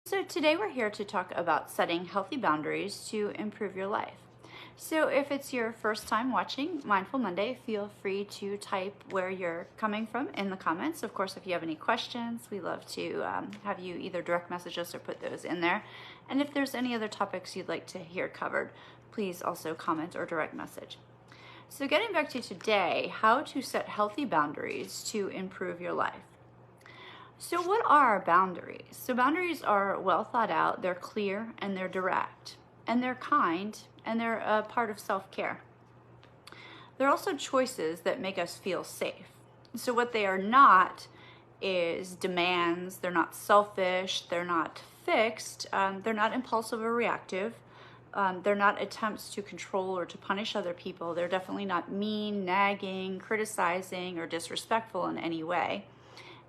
So today we're here to talk about setting healthy boundaries to improve your life. So if it's your first time watching Mindful Monday, feel free to type where you're coming from in the comments. Of course, if you have any questions, we love to have you either direct message us or put those in there. And if there's any other topics you'd like to hear covered, please also comment or direct message. So getting back to today, how to set healthy boundaries to improve your life. So what are boundaries? So boundaries are well thought out, they're clear, and they're direct, and they're kind, and they're a part of self-care. They're also choices that make us feel safe. So what they are not is demands, they're not selfish, they're not fixed, they're not impulsive or reactive, they're not attempts to control or to punish other people, they're definitely not mean, nagging, criticizing, or disrespectful in any way.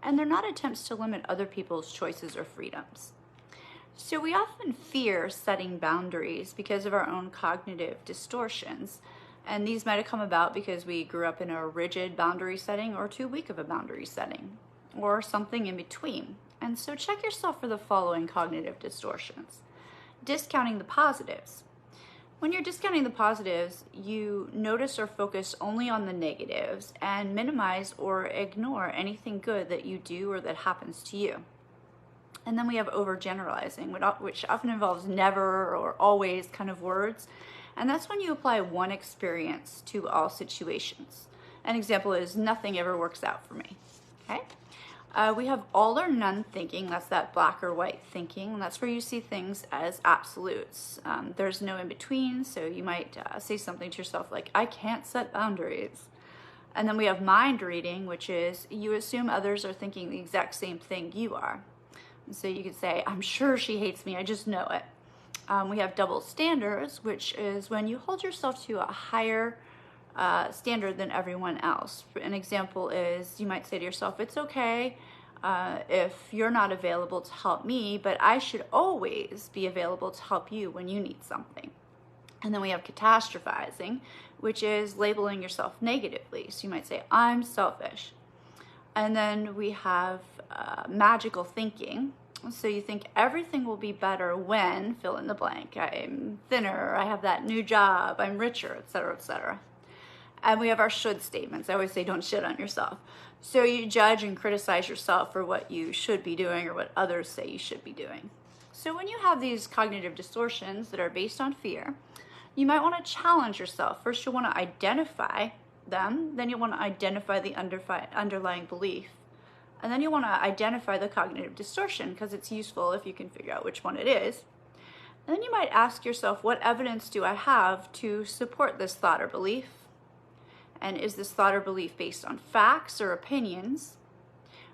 And they're not attempts to limit other people's choices or freedoms. So we often fear setting boundaries because of our own cognitive distortions. And these might have come about because we grew up in a rigid boundary setting or too weak of a boundary setting, or something in between. And so check yourself for the following cognitive distortions. Discounting the positives. When you're discounting the positives, you notice or focus only on the negatives and minimize or ignore anything good that you do or that happens to you. And then we have overgeneralizing, which often involves never or always kind of words. And that's when you apply one experience to all situations. An example is nothing ever works out for me. Okay? We have all or none thinking. That's that black or white thinking. And that's where you see things as absolutes. There's no in between. So you might say something to yourself like, I can't set boundaries. And then we have mind reading, which is you assume others are thinking the exact same thing you are. And so you could say, I'm sure she hates me. I just know it. We have double standards, which is when you hold yourself to a higher standard than everyone else. An example is you might say to yourself, it's okay if you're not available to help me, but I should always be available to help you when you need something. And then we have catastrophizing, which is labeling yourself negatively. So you might say, I'm selfish. And then we have magical thinking. So you think everything will be better when, fill in the blank, I'm thinner, I have that new job, I'm richer, etc., etc. And we have our should statements. I always say don't shit on yourself. So you judge and criticize yourself for what you should be doing or what others say you should be doing. So when you have these cognitive distortions that are based on fear, you might want to challenge yourself. First, you'll want to identify them. Then you'll want to identify the underlying belief. And then you want to identify the cognitive distortion because it's useful if you can figure out which one it is. And then you might ask yourself, what evidence do I have to support this thought or belief? And is this thought or belief based on facts or opinions?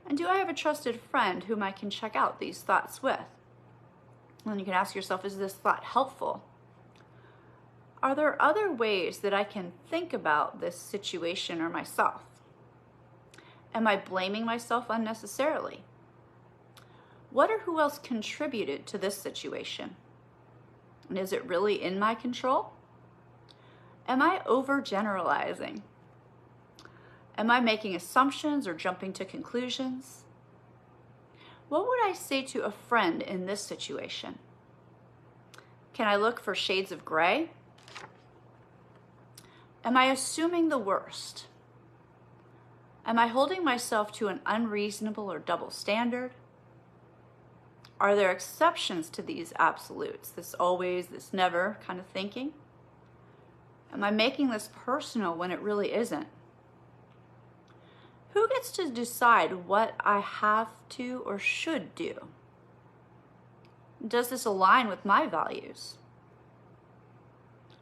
And do I have a trusted friend whom I can check out these thoughts with? And then you can ask yourself, is this thought helpful? Are there other ways that I can think about this situation or myself? Am I blaming myself unnecessarily? What or who else contributed to this situation? And is it really in my control? Am I overgeneralizing? Am I making assumptions or jumping to conclusions? What would I say to a friend in this situation? Can I look for shades of gray? Am I assuming the worst? Am I holding myself to an unreasonable or double standard? Are there exceptions to these absolutes, this always, this never kind of thinking? Am I making this personal when it really isn't? Who gets to decide what I have to or should do? Does this align with my values?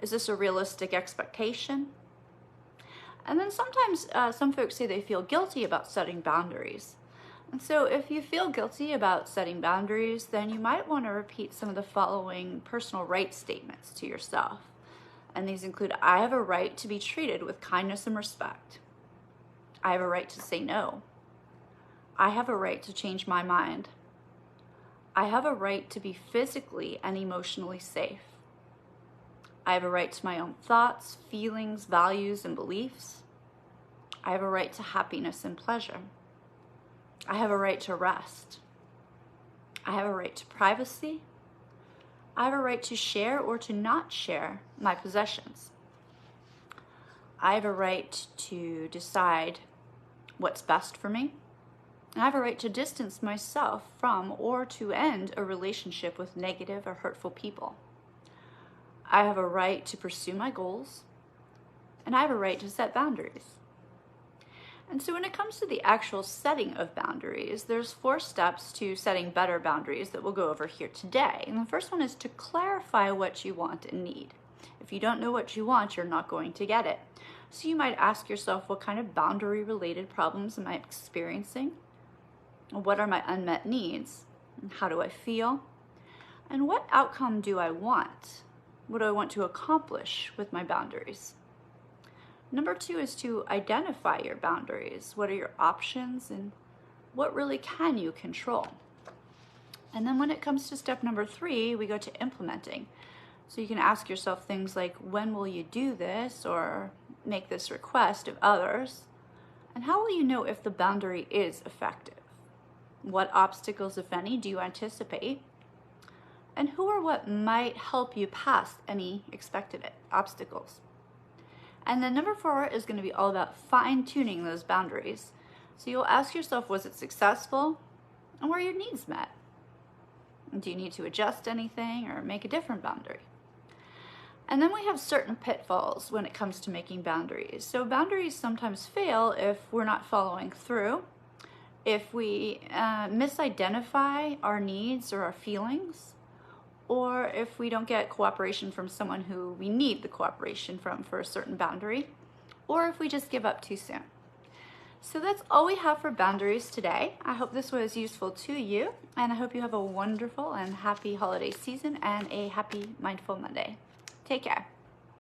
Is this a realistic expectation? And then sometimes some folks say they feel guilty about setting boundaries. And so if you feel guilty about setting boundaries, then you might want to repeat some of the following personal rights statements to yourself. And these include, I have a right to be treated with kindness and respect. I have a right to say no. I have a right to change my mind. I have a right to be physically and emotionally safe. I have a right to my own thoughts, feelings, values, and beliefs. I have a right to happiness and pleasure. I have a right to rest. I have a right to privacy. I have a right to share or to not share my possessions. I have a right to decide what's best for me. And I have a right to distance myself from or to end a relationship with negative or hurtful people. I have a right to pursue my goals. And I have a right to set boundaries. And so when it comes to the actual setting of boundaries, there's 4 steps to setting better boundaries that we'll go over here today. And the first one is to clarify what you want and need. If you don't know what you want, you're not going to get it. So you might ask yourself, what kind of boundary-related problems am I experiencing? What are my unmet needs? How do I feel? And what outcome do I want? What do I want to accomplish with my boundaries? Number 2 is to identify your boundaries. What are your options and what really can you control? And then when it comes to step number 3, we go to implementing. So you can ask yourself things like, when will you do this or make this request of others? And how will you know if the boundary is effective? What obstacles, if any, do you anticipate? And who or what might help you pass any expected obstacles? And then number 4 is going to be all about fine-tuning those boundaries. So you'll ask yourself, was it successful? And were your needs met? Do you need to adjust anything or make a different boundary? And then we have certain pitfalls when it comes to making boundaries. So boundaries sometimes fail if we're not following through, if we misidentify our needs or our feelings, or if we don't get cooperation from someone who we need the cooperation from for a certain boundary, or if we just give up too soon. So that's all we have for boundaries today. I hope this was useful to you, and I hope you have a wonderful and happy holiday season and a happy Mindful Monday. Take care.